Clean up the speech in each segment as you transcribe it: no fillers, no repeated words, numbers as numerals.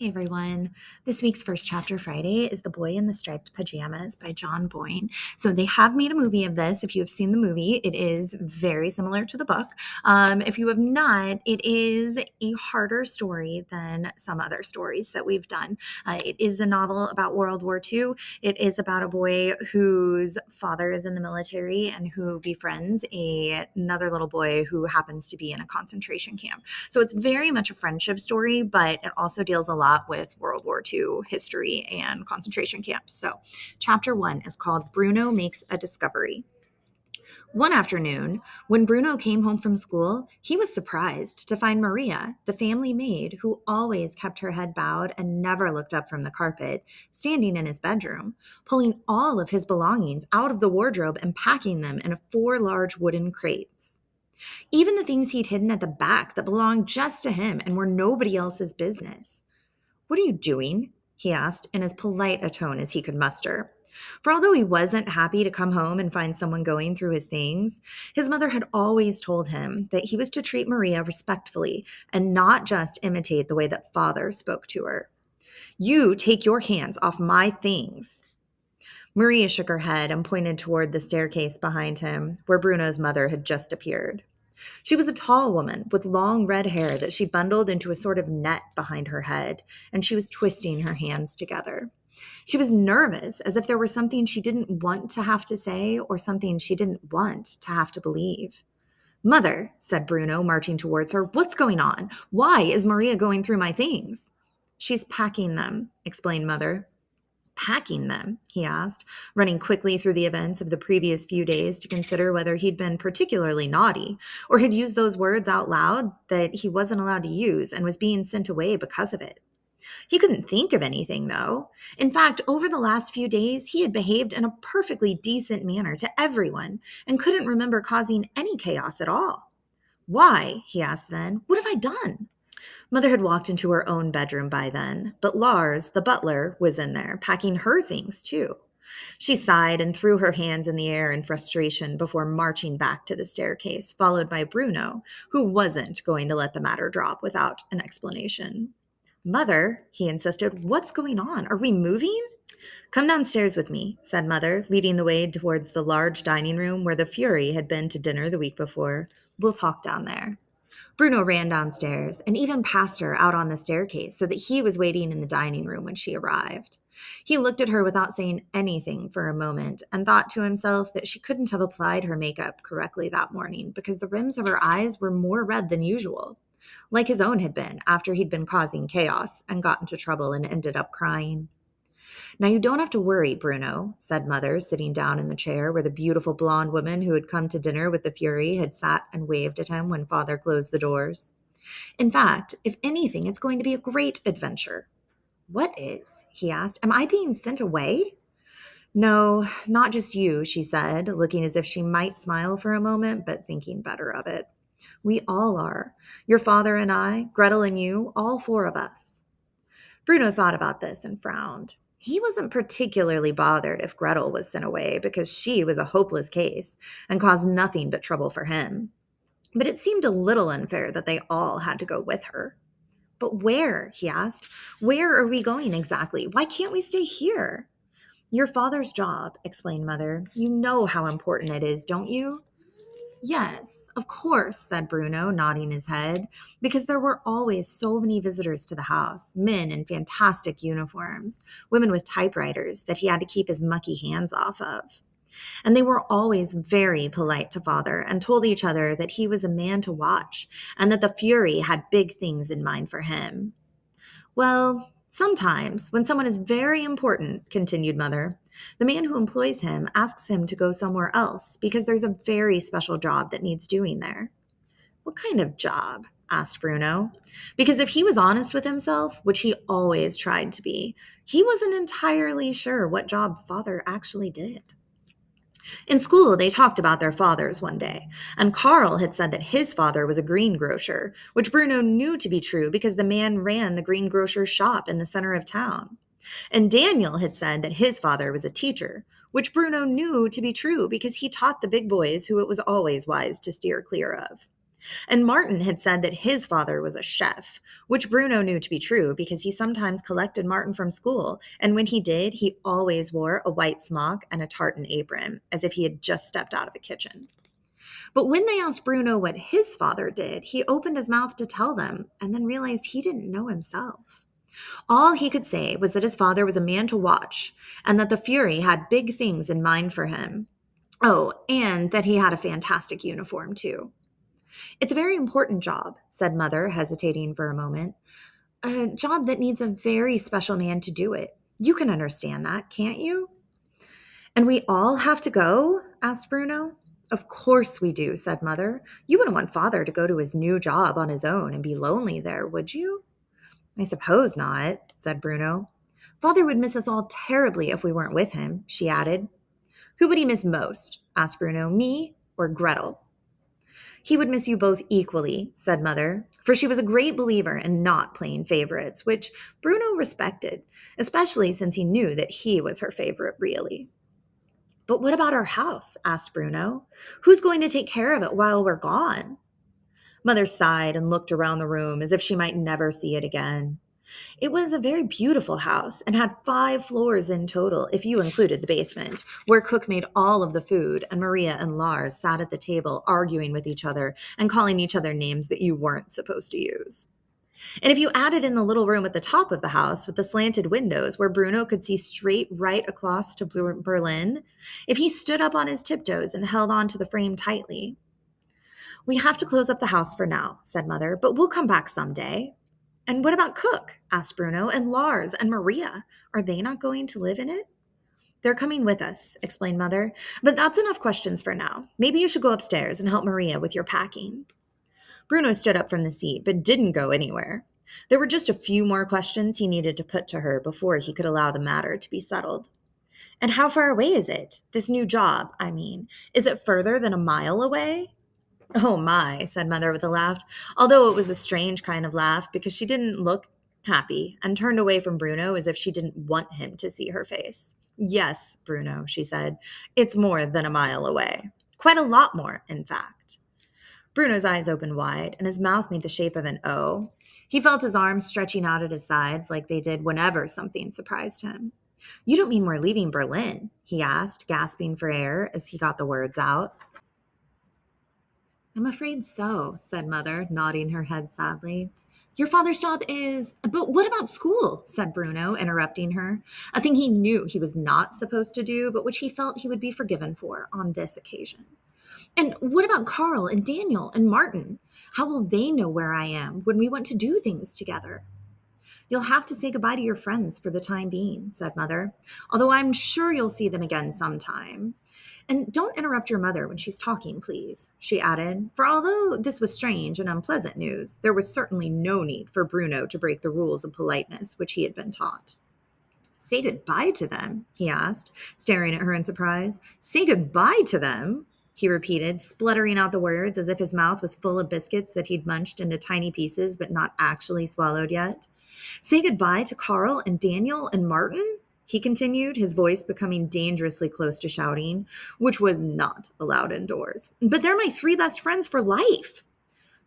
Hey everyone. This week's First Chapter Friday is The Boy in the Striped Pajamas by John Boyne. So they have made a movie of this. If you have seen the movie, it is very similar to the book. If you have not, it is a harder story than some other stories that we've done. It is a novel about World War II. It is about a boy whose father is in the military and who befriends another little boy who happens to be in a concentration camp. So it's very much a friendship story, but it also deals a lot with World War II history and concentration camps. So chapter 1 is called Bruno Makes a Discovery. One afternoon, when Bruno came home from school, he was surprised to find Maria, the family maid who always kept her head bowed and never looked up from the carpet, standing in his bedroom, pulling all of his belongings out of the wardrobe and packing them in 4 large wooden crates. Even the things he'd hidden at the back that belonged just to him and were nobody else's business. "What are you doing?" he asked in as polite a tone as he could muster. For although he wasn't happy to come home and find someone going through his things, his mother had always told him that he was to treat Maria respectfully and not just imitate the way that father spoke to her. "You take your hands off my things." Maria shook her head and pointed toward the staircase behind him, where Bruno's mother had just appeared. She was a tall woman with long red hair that she bundled into a sort of net behind her head, and she was twisting her hands together. She was nervous, as if there were something she didn't want to have to say or something she didn't want to have to believe. "Mother," said Bruno, marching towards her, "what's going on? Why is Maria going through my things?" "She's packing them," explained Mother. "Packing them?" he asked, running quickly through the events of the previous few days to consider whether he'd been particularly naughty or had used those words out loud that he wasn't allowed to use and was being sent away because of it. He couldn't think of anything, though. In fact, over the last few days, he had behaved in a perfectly decent manner to everyone and couldn't remember causing any chaos at all. "Why?" he asked then. "What have I done?" Mother had walked into her own bedroom by then, but Lars, the butler, was in there, packing her things too. She sighed and threw her hands in the air in frustration before marching back to the staircase, followed by Bruno, who wasn't going to let the matter drop without an explanation. "Mother," he insisted, "what's going on? Are we moving?" "Come downstairs with me," said Mother, leading the way towards the large dining room where the Fury had been to dinner the week before. "We'll talk down there." Bruno ran downstairs and even passed her out on the staircase so that he was waiting in the dining room when she arrived. He looked at her without saying anything for a moment and thought to himself that she couldn't have applied her makeup correctly that morning because the rims of her eyes were more red than usual, like his own had been after he'd been causing chaos and got into trouble and ended up crying. "Now you don't have to worry, Bruno," said Mother, sitting down in the chair where the beautiful blonde woman who had come to dinner with the Fury had sat and waved at him when Father closed the doors. "In fact, if anything, it's going to be a great adventure." "What is?" he asked. "Am I being sent away?" "No, not just you," she said, looking as if she might smile for a moment, but thinking better of it. "We all are. Your father and I, Gretel and you, all 4 of us." Bruno thought about this and frowned. He wasn't particularly bothered if Gretel was sent away because she was a hopeless case and caused nothing but trouble for him. But it seemed a little unfair that they all had to go with her. "But where?" he asked. "Where are we going exactly? Why can't we stay here?" "Your father's job," explained Mother. "You know how important it is, don't you?" "Yes, of course," said Bruno, nodding his head, because there were always so many visitors to the house, men in fantastic uniforms, women with typewriters that he had to keep his mucky hands off of. And they were always very polite to Father and told each other that he was a man to watch and that the Fury had big things in mind for him. "Well, sometimes, when someone is very important," continued Mother, "the man who employs him asks him to go somewhere else because there's a very special job that needs doing there." "What kind of job?" asked Bruno. Because if he was honest with himself, which he always tried to be, he wasn't entirely sure what job Father actually did. In school, they talked about their fathers one day, and Carl had said that his father was a greengrocer, which Bruno knew to be true because the man ran the greengrocer's shop in the center of town. And Daniel had said that his father was a teacher, which Bruno knew to be true because he taught the big boys who it was always wise to steer clear of. And Martin had said that his father was a chef, which Bruno knew to be true because he sometimes collected Martin from school. And when he did, he always wore a white smock and a tartan apron, as if he had just stepped out of a kitchen. But when they asked Bruno what his father did, he opened his mouth to tell them and then realized he didn't know himself. All he could say was that his father was a man to watch and that the Fury had big things in mind for him. Oh, and that he had a fantastic uniform, too. It's a very important job, said Mother, hesitating for a moment. A job that needs a very special man to do it. You can understand that, can't you? And we all have to go? Asked Bruno. Of course we do, said Mother. You wouldn't want Father to go to his new job on his own and be lonely there, would you? I suppose not, said Bruno. Father would miss us all terribly if we weren't with him, she added. Who would he miss most? Asked Bruno. Me or Gretel? He would miss you both equally, said Mother, for she was a great believer in not playing favorites, which Bruno respected, especially since he knew that he was her favorite, really. But what about our house? Asked Bruno. Who's going to take care of it while we're gone? Mother sighed and looked around the room as if she might never see it again. It was a very beautiful house and had 5 floors in total, if you included the basement, where Cook made all of the food and Maria and Lars sat at the table arguing with each other and calling each other names that you weren't supposed to use. And if you added in the little room at the top of the house with the slanted windows where Bruno could see straight right across to Berlin, if he stood up on his tiptoes and held on to the frame tightly. We have to close up the house for now, said Mother, but we'll come back someday. And what about Cook? Asked Bruno. And Lars and Maria. Are they not going to live in it? They're coming with us, explained Mother. But that's enough questions for now. Maybe you should go upstairs and help Maria with your packing. Bruno stood up from the seat, but didn't go anywhere. There were just a few more questions he needed to put to her before he could allow the matter to be settled. And how far away is it? This new job, I mean. Is it further than a mile away? Oh my, said Mother with a laugh, although it was a strange kind of laugh because she didn't look happy and turned away from Bruno as if she didn't want him to see her face. Yes, Bruno, she said, it's more than a mile away. Quite a lot more, in fact. Bruno's eyes opened wide and his mouth made the shape of an O. He felt his arms stretching out at his sides like they did whenever something surprised him. You don't mean we're leaving Berlin? He asked, gasping for air as he got the words out. I'm afraid so, said Mother, nodding her head sadly. Your father's job is... But what about school? Said Bruno, interrupting her. A thing he knew he was not supposed to do, but which he felt he would be forgiven for on this occasion. And what about Carl and Daniel and Martin? How will they know where I am when we want to do things together? You'll have to say goodbye to your friends for the time being, said Mother, although I'm sure you'll see them again sometime. And don't interrupt your mother when she's talking, please, she added, for although this was strange and unpleasant news, there was certainly no need for Bruno to break the rules of politeness which he had been taught. Say goodbye to them, he asked, staring at her in surprise. Say goodbye to them, he repeated, spluttering out the words as if his mouth was full of biscuits that he'd munched into tiny pieces but not actually swallowed yet. Say goodbye to Carl and Daniel and Martin? He continued, his voice becoming dangerously close to shouting, which was not allowed indoors. But they're my 3 best friends for life.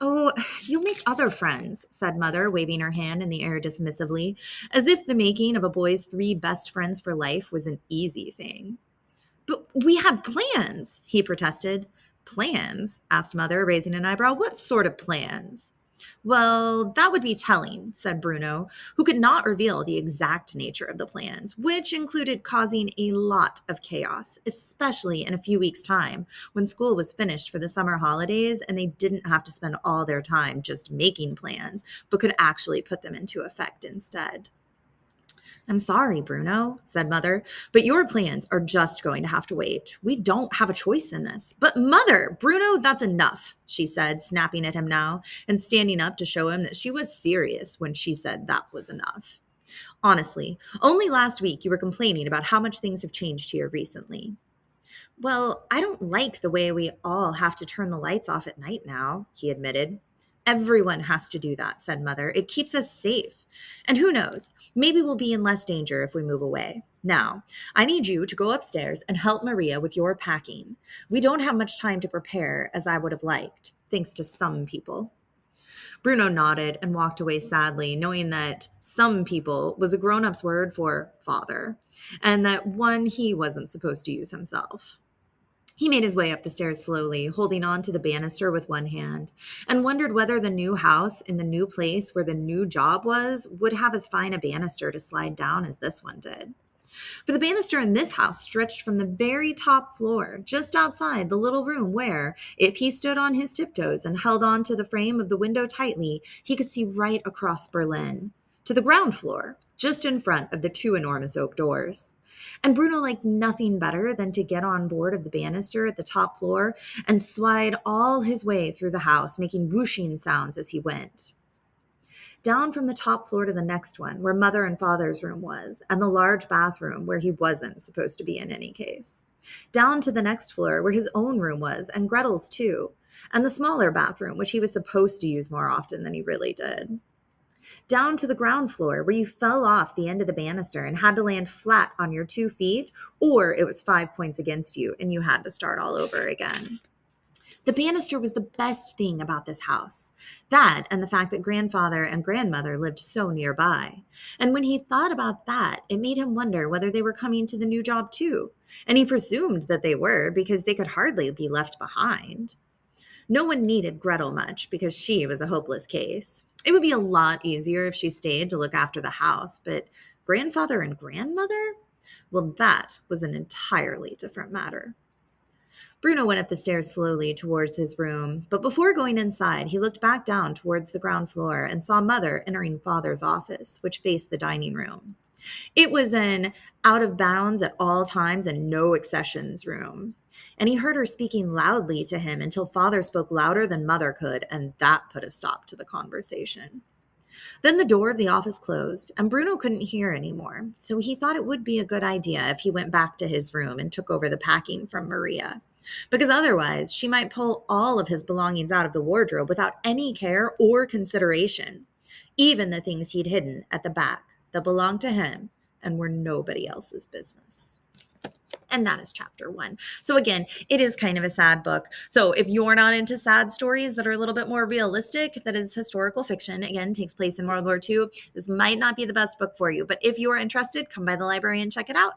Oh, you'll make other friends, said Mother, waving her hand in the air dismissively, as if the making of a boy's 3 best friends for life was an easy thing. But we had plans, he protested. Plans? Asked Mother, raising an eyebrow. What sort of plans? Well, that would be telling, said Bruno, who could not reveal the exact nature of the plans, which included causing a lot of chaos, especially in a few weeks' time when school was finished for the summer holidays and they didn't have to spend all their time just making plans, but could actually put them into effect instead. I'm sorry, Bruno, said Mother, but your plans are just going to have to wait. We don't have a choice in this. But Mother, Bruno, that's enough, she said, snapping at him now and standing up to show him that she was serious when she said that was enough. Honestly, only last week you were complaining about how much things have changed here recently. Well, I don't like the way we all have to turn the lights off at night now, he admitted. Everyone has to do that, said Mother. It keeps us safe. And who knows, maybe we'll be in less danger if we move away. Now, I need you to go upstairs and help Maria with your packing. We don't have much time to prepare as I would have liked. thanks to some people. Bruno nodded and walked away sadly, knowing that some people was a grown-up's word for father, and that one he wasn't supposed to use himself. He made his way up the stairs slowly, holding on to the banister with one hand, and wondered whether the new house in the new place where the new job was would have as fine a banister to slide down as this one did. For the banister in this house stretched from the very top floor, just outside the little room where, if he stood on his tiptoes and held on to the frame of the window tightly, he could see right across Berlin, to the ground floor, just in front of the two enormous oak doors. And Bruno liked nothing better than to get on board of the banister at the top floor and slide all his way through the house, making whooshing sounds as he went. Down from the top floor to the next one, where Mother and Father's room was, and the large bathroom where he wasn't supposed to be in any case. Down to the next floor, where his own room was, and Gretel's too, and the smaller bathroom, which he was supposed to use more often than he really did. Down to the ground floor, where you fell off the end of the banister and had to land flat on your 2 feet, or it was 5 points against you and you had to start all over again. The banister was the best thing about this house. That and the fact that grandfather and grandmother lived so nearby. And when he thought about that, it made him wonder whether they were coming to the new job too. And he presumed that they were because they could hardly be left behind. No one needed Gretel much because she was a hopeless case. It would be a lot easier if she stayed to look after the house, but grandfather and grandmother? Well, that was an entirely different matter. Bruno went up the stairs slowly towards his room, but before going inside, he looked back down towards the ground floor and saw Mother entering Father's office, which faced the dining room. It was an out of bounds at all times and no accessions room, and he heard her speaking loudly to him until Father spoke louder than Mother could, and that put a stop to the conversation. Then the door of the office closed, and Bruno couldn't hear anymore, so he thought it would be a good idea if he went back to his room and took over the packing from Maria, because otherwise she might pull all of his belongings out of the wardrobe without any care or consideration, even the things he'd hidden at the back that belonged to him and were nobody else's business. And that is chapter 1. So again, it is kind of a sad book. So if you're not into sad stories that are a little bit more realistic, that is historical fiction, again, takes place in World War II, this might not be the best book for you. But if you are interested, come by the library and check it out.